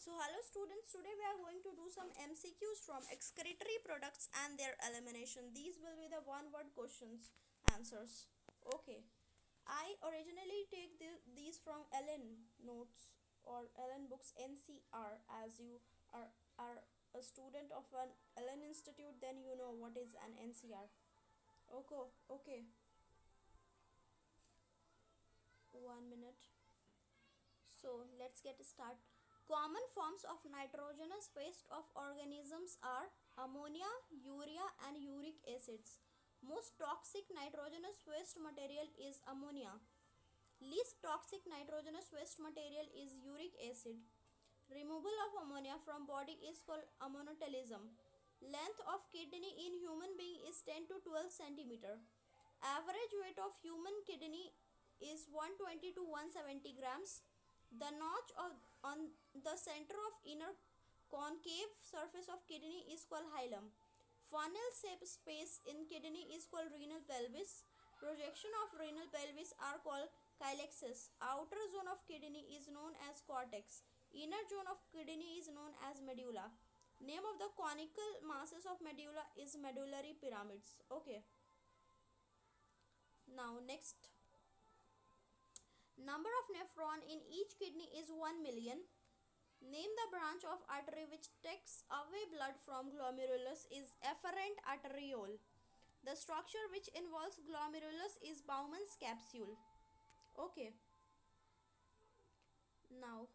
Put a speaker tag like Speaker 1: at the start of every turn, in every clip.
Speaker 1: So hello students, today we are going to do some MCQs from excretory products and their elimination. These will be the one word questions answers. Okay. I originally take these from Ellen notes or Ellen books NCR. As you are a student of an Ellen Institute, then you know what is an NCR. Okay. 1 minute. So let's get started. Common forms of nitrogenous waste of organisms are ammonia, urea, and uric acids. Most toxic nitrogenous waste material is ammonia. Least toxic nitrogenous waste material is uric acid. Removal of ammonia from body is called ammonotelism. Length of kidney in human being is 10 to 12 centimeter. Average weight of human kidney is 120 to 170 grams. The notch on the center of inner concave surface of kidney is called hilum. Funnel shaped space in kidney is called renal pelvis. Projection of renal pelvis are called calyxes. Outer zone of kidney is known as cortex. Inner zone of kidney is known as medulla. Name of the conical masses of medulla is medullary pyramids. Okay. Now next. Number of nephron in each kidney is 1 million. Name the branch of artery which takes away blood from glomerulus is efferent arteriole. The structure which involves glomerulus is Bowman's capsule. Okay. Now,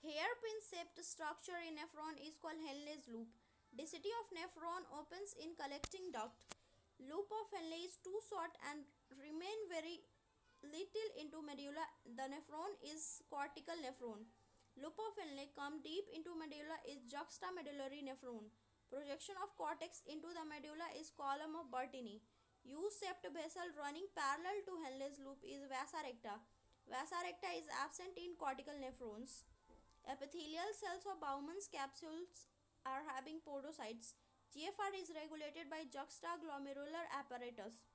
Speaker 1: hairpin shaped structure in nephron is called Henle's loop. Density of nephron opens in collecting duct. Loop of Henle is too short and remain very little into medulla. The nephron is cortical nephron. Loop of Henle come deep into medulla is juxtamedullary nephron. Projection of cortex into the medulla is column of Bertini. U-shaped vessel running parallel to Henle's loop is vasa recta. Vasa recta is absent in cortical nephrons. Epithelial cells of Bowman's capsules are having podocytes. GFR is regulated by juxtaglomerular apparatus.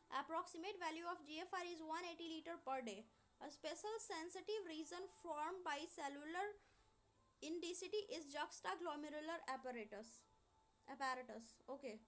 Speaker 1: Approximate value of GFR is 180 liter per day. A special sensitive region formed by cellular indicity is juxtaglomerular apparatus. Okay.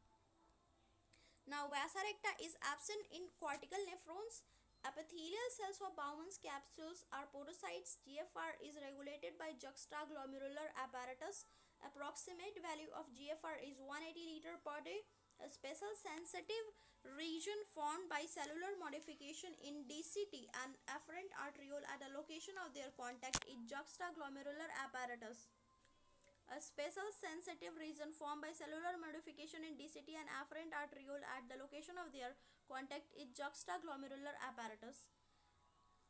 Speaker 1: Now, vasa recta is absent in cortical nephrons. Epithelial cells of Bowman's capsules are podocytes. GFR is regulated by juxtaglomerular apparatus. Approximate value of GFR is 180 liter per day. A special sensitive region formed by cellular modification in DCT and afferent arteriole at the location of their contact is juxtaglomerular apparatus. A special sensitive region formed by cellular modification in DCT and afferent arteriole at the location of their contact is juxtaglomerular apparatus.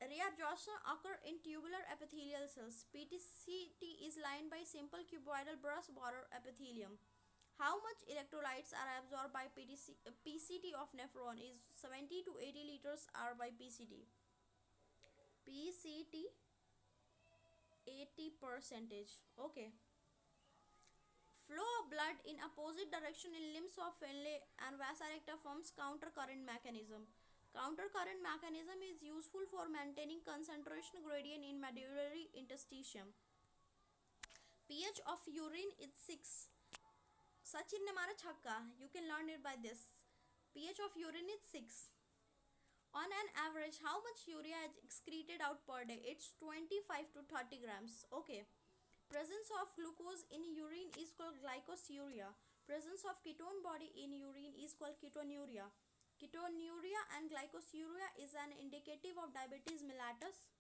Speaker 1: Reabsorption occurs in tubular epithelial cells. PTCT is lined by simple cuboidal brush border epithelium. How much electrolytes are absorbed by PCT of nephron is 70 to 80 liters are by PCT. PCT 80%. Okay. Flow of blood in opposite direction in limbs of Henle and vasa recta forms countercurrent mechanism. Countercurrent mechanism is useful for maintaining concentration gradient in medullary interstitium. pH of urine is 6. Sachin ne mara chhakka. You can learn it by this. pH of urine is 6. On an average, how much urea is excreted out per day? It's 25 to 30 grams. Okay. Presence of glucose in urine is called glycosuria. Presence of ketone body in urine is called ketonuria. Ketonuria and glycosuria is an indicative of diabetes mellitus.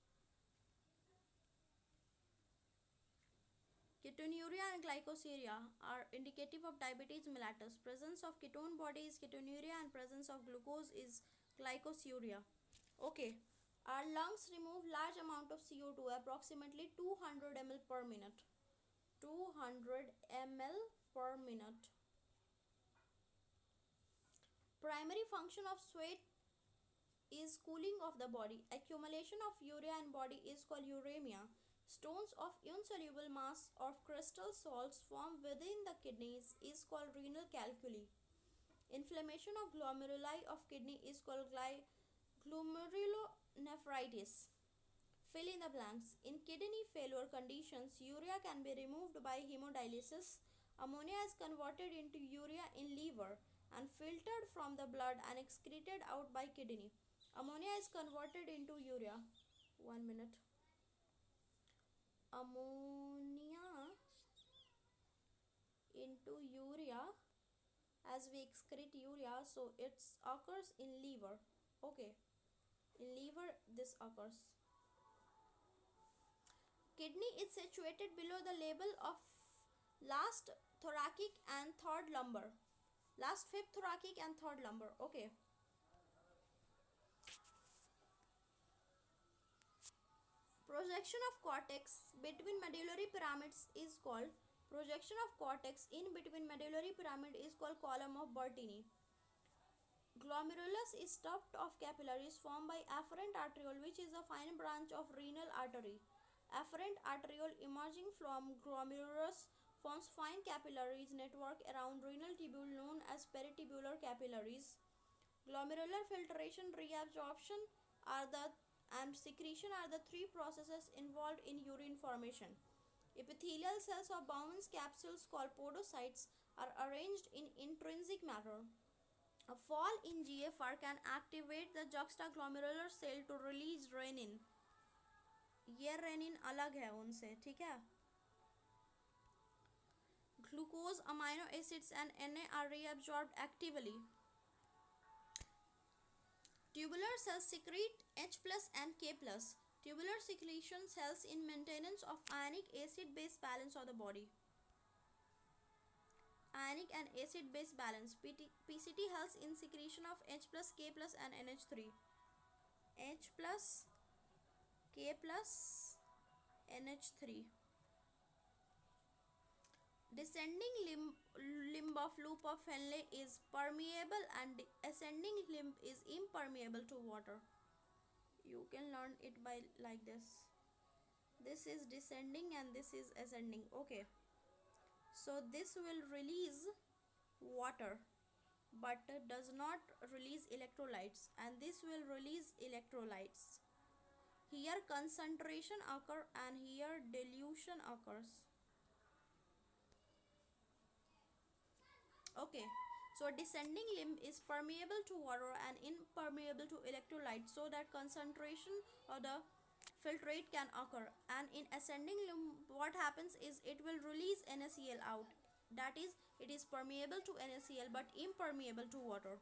Speaker 1: Ketonuria and glycosuria are indicative of diabetes mellitus. Presence of ketone body is ketonuria and presence of glucose is glycosuria. Okay. Our lungs remove large amount of CO2, approximately 200 ml per minute. 200 ml per minute. Primary function of sweat is cooling of the body. Accumulation of urea in body is called uremia. Stones of insoluble mass of crystal salts formed within the kidneys is called renal calculi. Inflammation of glomeruli of kidney is called glomerulonephritis. Fill in the blanks. In kidney failure conditions, urea can be removed by hemodialysis. Ammonia is converted into urea in liver and filtered from the blood and excreted out by kidney. Ammonia is converted into urea. 1 minute. Ammonia into urea, as we excrete urea, so it occurs in liver. Okay, in liver this occurs. Kidney is situated below the label of last thoracic and third lumbar. Last fifth thoracic and third lumbar. Okay. Projection of cortex between medullary pyramids is called projection of cortex in between medullary pyramid is called column of Bertini. Glomerulus is stuffed of capillaries formed by afferent arteriole, which is a fine branch of renal artery. Afferent arteriole emerging from glomerulus forms fine capillaries network around renal tubule known as peritubular capillaries. Glomerular filtration, reabsorption and secretion are the three processes involved in urine formation. Epithelial cells of Bowman's capsules called podocytes are arranged in intrinsic manner. A fall in GFR can activate the juxtaglomerular cell to release renin. ये rennin अलग है उनसे, ठीक है. Glucose, amino acids and Na are reabsorbed actively. Tubular cells secrete H plus and K plus. Tubular secretion cells in maintenance of ionic acid-base balance of the body. Ionic and acid-base balance. PCT helps in secretion of H plus, K plus and NH3. H plus, K plus, NH3. Descending limb of loop of Henle is permeable and ascending limb is impermeable to water. You can learn it by like this. This is descending and this is ascending. Okay. So this will release water but does not release electrolytes, and this will release electrolytes. Here concentration occurs and here dilution occurs. Okay, so descending limb is permeable to water and impermeable to electrolytes, so that concentration of the filtrate can occur. And in ascending limb, what happens is it will release NaCl out. That is, it is permeable to NaCl but impermeable to water.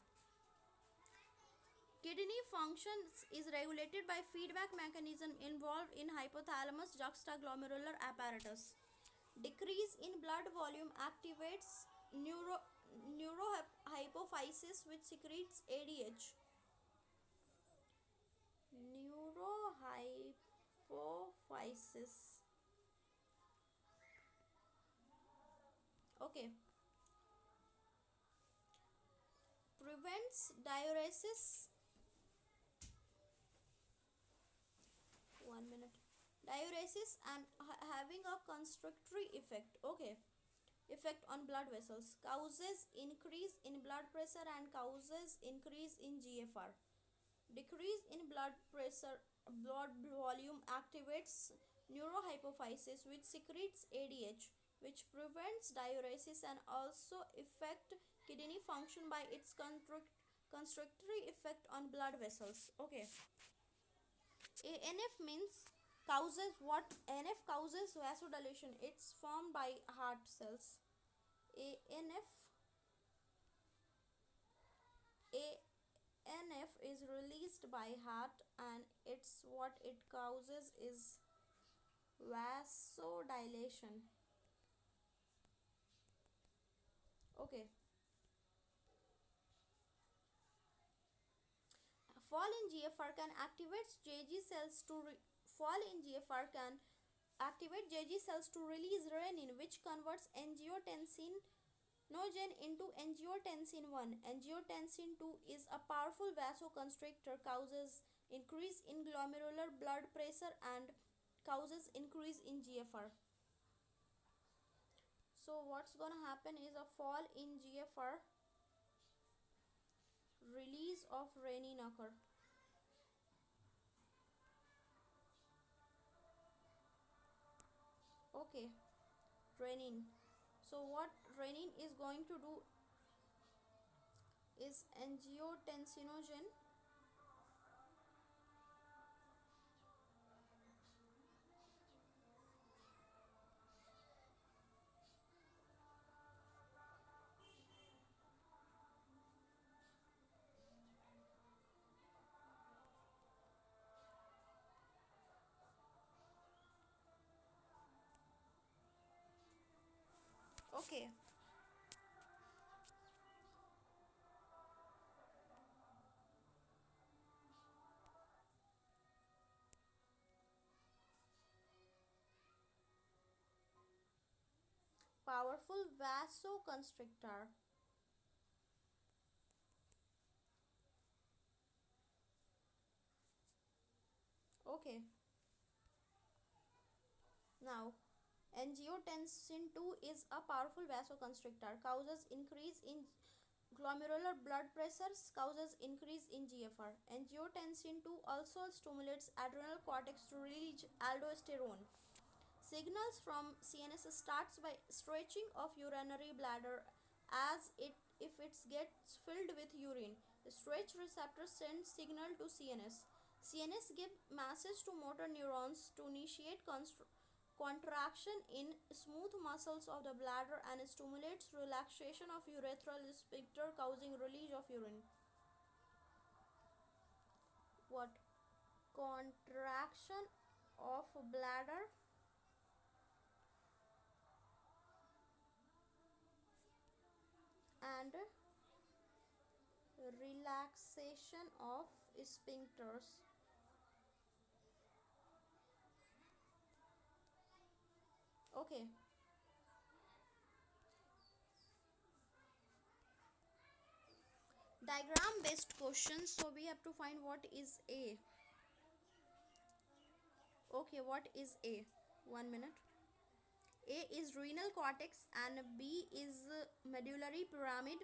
Speaker 1: Kidney functions is regulated by feedback mechanism involved in hypothalamus juxtaglomerular apparatus. Decrease in blood volume activates neurohypophysis, which secretes ADH. Neurohypophysis. Okay. Prevents diuresis. 1 minute. Diuresis and having a constrictory effect. Okay. Effect on blood vessels. Causes increase in blood pressure and causes increase in GFR. Decrease in blood pressure, blood volume activates neurohypophysis, which secretes ADH, which prevents diuresis and also affect kidney function by its constrictory effect on blood vessels. Okay. ANF means causes what? NF causes vasodilation. It's formed by heart cells. ANF is released by heart, and it's what it causes is vasodilation. Okay. Fall in GFR can activate JG cells to release renin, which converts angiotensinogen into angiotensin 1. Angiotensin 2 is a powerful vasoconstrictor, causes increase in glomerular blood pressure and causes increase in GFR. So what's gonna happen is a fall in GFR, release of renin occur. Okay, renin. So what renin is going to do is angiotensinogen. Okay, powerful vasoconstrictor. Okay, now angiotensin 2 is a powerful vasoconstrictor, causes increase in glomerular blood pressure, causes increase in GFR. Angiotensin 2 also stimulates adrenal cortex to release aldosterone. Signals from CNS starts by stretching of urinary bladder as it if it gets filled with urine. The stretch receptor sends signal to CNS. CNS give message to motor neurons to initiate contraction in smooth muscles of the bladder and stimulates relaxation of urethral sphincter causing release of urine. What? Contraction of bladder and relaxation of sphincters. Okay, diagram based questions, so we have to find what is A. Okay, what is A? 1 minute. A is renal cortex and B is medullary pyramid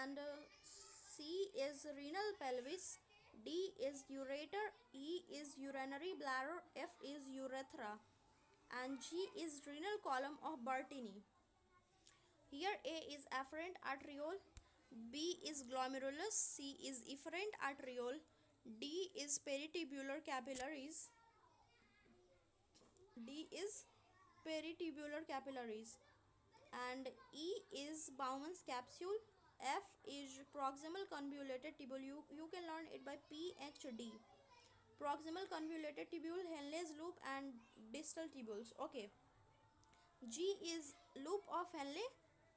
Speaker 1: and C is renal pelvis, D is ureter, E is urinary bladder, F is urethra and G is renal column of Bertini. Here A is afferent arteriole, B is glomerulus, C is efferent arteriole, D is peritubular capillaries, D is peritubular capillaries and E is Bowman's capsule, F is proximal convoluted tubule. You can learn it by PhD. Proximal convoluted tubule, Henle's loop and distal tubules. Okay. G is loop of Henle,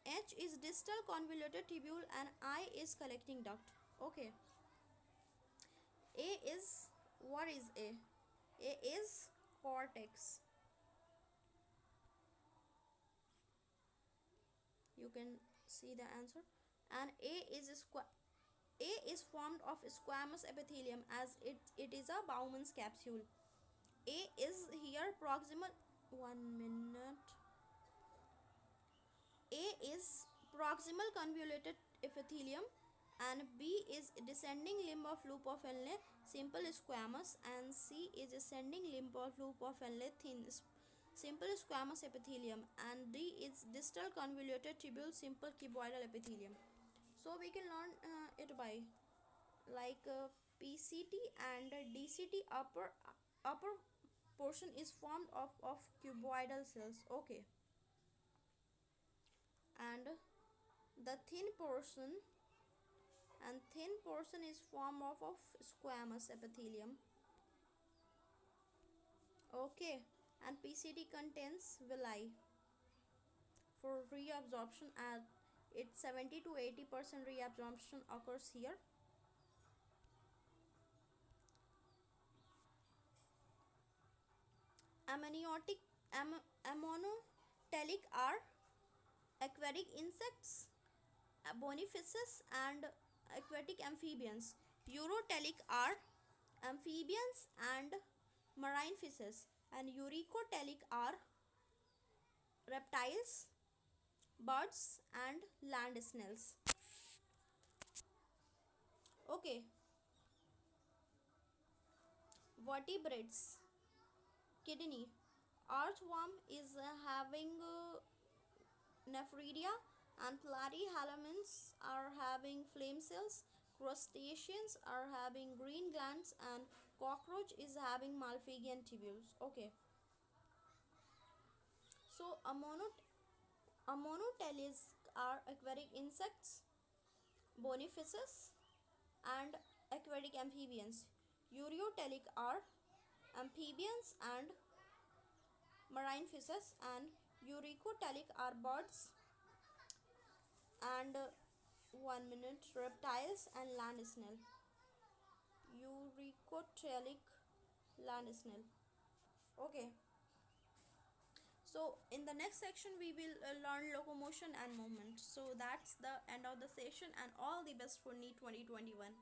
Speaker 1: H is distal convoluted tubule and I is collecting duct. Okay. A is, what is A? A is cortex. You can see the answer. And A is formed of squamous epithelium as it is a Bowman's capsule. A is here proximal. 1 minute. A is proximal convoluted epithelium and B is descending limb of loop of Henle simple squamous and C is ascending limb of loop of Henle thin simple squamous epithelium and D is distal convoluted tubule simple cuboidal epithelium. So we can learn it by like PCT and DCT upper portion is formed of cuboidal cells. Okay, and the thin portion is formed of squamous epithelium. Okay, and PCT contains villi for reabsorption and it's 70 to 80% reabsorption occurs here. Amniotic ammonotelic are aquatic insects, bonifaces and aquatic amphibians. Urotelic are amphibians and marine fishes and euricotelic are reptiles, birds and land snails. Okay, vertebrates, kidney, Earthworm is having nephridia, and platyhelminths are having flame cells. Crustaceans are having green glands, and cockroach is having Malpighian tubules. Okay, so amonotelids are aquatic insects, bonifaces, and aquatic amphibians. Ureotelic are amphibians and marine fishes, and euricotelic are birds and 1 minute reptiles and land snail. Euricotelic land snail. Okay, so in the next section we will learn locomotion and movement. So that's the end of the session, and all the best for NEET 2021.